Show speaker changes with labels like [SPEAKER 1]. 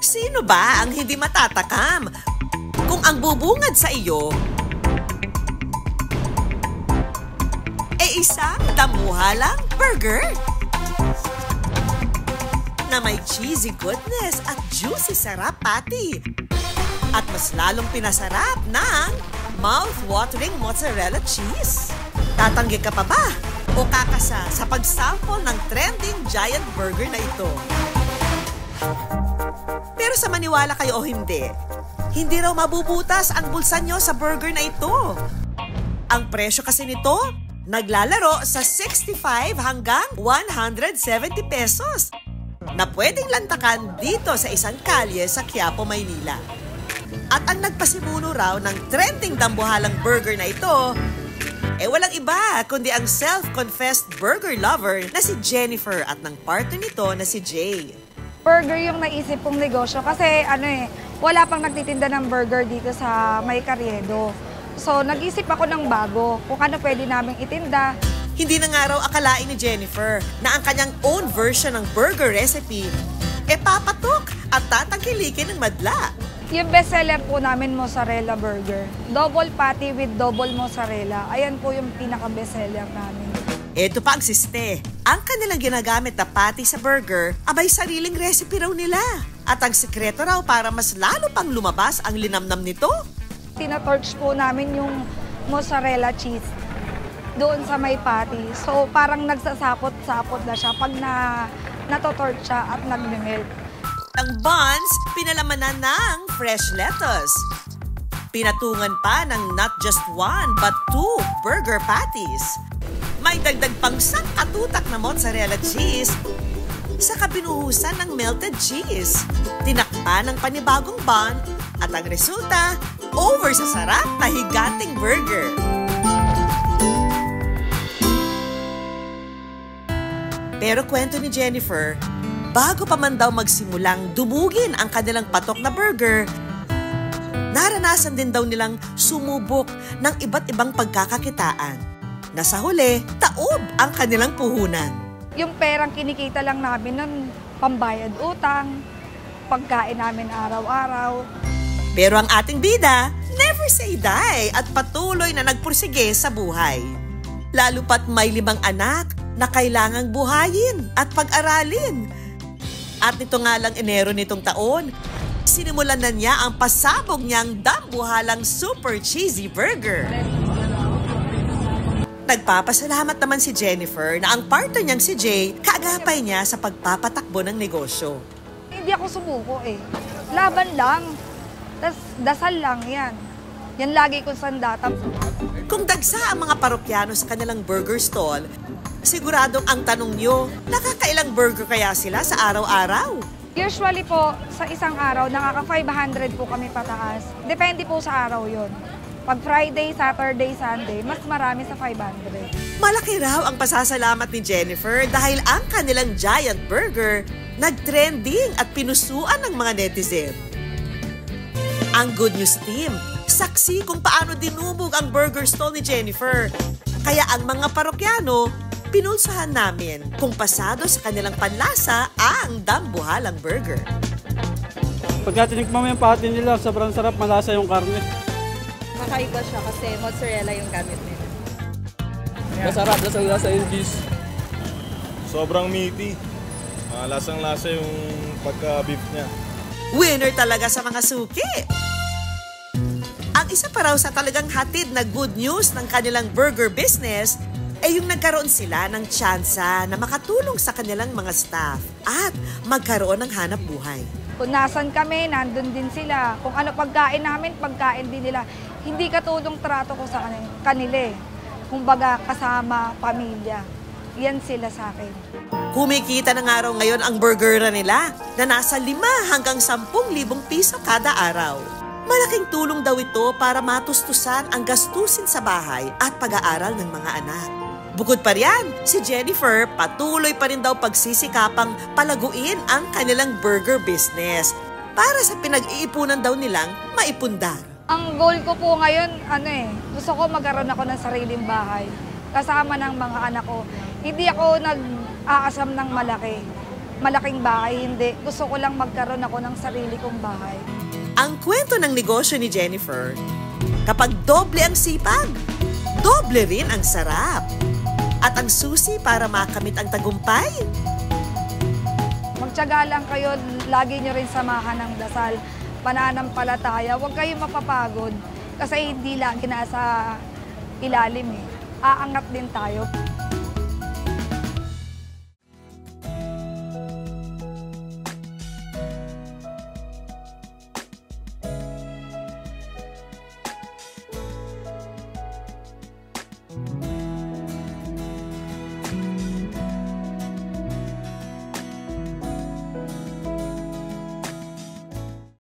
[SPEAKER 1] Sino ba ang hindi matatakam kung ang bubungad sa iyo isang damuhalang burger na may cheesy goodness at juicy sarap patty at mas lalong pinasarap ng mouth-watering mozzarella cheese. Tatanggi ka pa ba o kakasa sa pagsample ng trending giant burger na ito? Pero sa maniwala kayo o hindi raw mabubutas ang bulsa nyo sa burger na ito. Ang presyo kasi nito naglalaro sa 65 hanggang 170 pesos na pwedeng lantakan dito sa isang kalye sa Quiapo, Maynila. At ang nagpasimuno raw ng trending dambuhalang burger na ito, walang iba kundi ang self-confessed burger lover na si Jennifer at ng partner nito na si Jay.
[SPEAKER 2] Burger yung naisip kong negosyo kasi wala pang nagtitinda ng burger dito sa May Carriedo. So, nag-isip ako ng bago kung ano pwede naming itinda.
[SPEAKER 1] Hindi na nga raw akalain ni Jennifer na ang kanyang own version ng burger recipe papatok at tatangkilikin ng madla.
[SPEAKER 2] Yung bestseller po namin, mozzarella burger. Double patty with double mozzarella. Ayan po yung pinaka-bestseller namin.
[SPEAKER 1] Ito pa ang siste. Ang kanilang ginagamit na patty sa burger, sariling recipe raw nila. At ang sikreto raw para mas lalo pang lumabas ang linamnam nito,
[SPEAKER 2] tina-torch po namin yung mozzarella cheese doon sa may patty. So, parang nagsasapot-sapot na siya pag natotorch siya at nagme-melt.
[SPEAKER 1] Ang buns, pinalamanan ng fresh lettuce. Pinatungan pa ng not just one but two burger patties. May dagdag pang katutak na mozzarella cheese sa kabinuhusan ng melted cheese. Tinakpan ng panibagong bun at ang resulta, over sa sarap na higanting burger. Pero kwento ni Jennifer, bago pa man daw magsimulang dumugin ang kanilang patok na burger, naranasan din daw nilang sumubok ng iba't ibang pagkakakitaan na sa huli, taob ang kanilang puhunan.
[SPEAKER 2] Yung perang kinikita lang namin nun, pambayad utang, pagkain namin araw-araw.
[SPEAKER 1] Pero ang ating bida, never say die at patuloy na nagpursige sa buhay. Lalo pat may 5 anak na kailangang buhayin at pag-aralin. At nito nga lang Enero nitong taon, sinimulan na niya ang pasabog niyang dambuhalang super cheesy burger. Nagpapasalamat naman si Jennifer na ang partner niyang si Jay kaagapay niya sa pagpapatakbo ng negosyo.
[SPEAKER 2] Hindi ako sumuko Laban lang. Tas dasal lang yan. Yan lagi kong sandata.
[SPEAKER 1] Kung dagsa ang mga parokyano sa kanilang burger stall, siguradong ang tanong nyo, nakakailang burger kaya sila sa araw-araw?
[SPEAKER 2] Usually po, sa isang araw, nakaka-500 po kami pataas. Depende po sa araw yon. Pag Friday, Saturday, Sunday, mas marami sa 500.
[SPEAKER 1] Malaki raw ang pasasalamat ni Jennifer dahil ang kanilang giant burger nag-trending at pinusuan ng mga netizen. Ang Good News team, saksi kung paano dinubog ang burger stall ni Jennifer. Kaya ang mga parokyano, pinulsahan namin kung pasado sa kanilang panlasa ang dambuhalang burger.
[SPEAKER 3] Pagka tinikman mo yung patty nila, sobrang sarap, malasa yung karne.
[SPEAKER 4] Kakaiba siya kasi mozzarella yung gamit nila.
[SPEAKER 3] Masarap, lasang-lasa yung cheese.
[SPEAKER 5] Sobrang meaty. Lasang-lasa yung pagka-beef niya.
[SPEAKER 1] Winner talaga sa mga suki! Ang isa pa raw sa talagang hatid na good news ng kanilang burger business ay yung nagkaroon sila ng tsansa na makatulong sa kanilang mga staff at magkaroon ng hanap buhay.
[SPEAKER 2] Kung nasan kami, nandun din sila. Kung ano pagkain namin, pagkain din nila. Hindi katulong trato ko sa kanila. Kumbaga kasama, pamilya. Yan sila sa akin.
[SPEAKER 1] Kumikita na nga raw ngayon ang burger nila na nasa 5 hanggang 10,000 piso kada araw. Malaking tulong daw ito para matustusan ang gastusin sa bahay at pag-aaral ng mga anak. Bukod pa riyan, si Jennifer patuloy pa rin daw pagsisikapang palaguin ang kanilang burger business para sa pinag-iipunan daw nilang maipundar.
[SPEAKER 2] Ang goal ko po ngayon, gusto ko magkaroon ako ng sariling bahay kasama ng mga anak ko. Hindi ako nag-aasam ng malaki. malaking bahay, hindi. Gusto ko lang magkaroon ako ng sarili kong bahay.
[SPEAKER 1] Ang kwento ng negosyo ni Jennifer, kapag doble ang sipag, doble rin ang sarap. At ang susi para makamit ang tagumpay,
[SPEAKER 2] Magtiyaga lang kayo, lagi nyo rin samahan ng dasal, pananampalataya. Huwag kayong mapapagod kasi hindi lagi nasa ilalim eh. Aangat din tayo.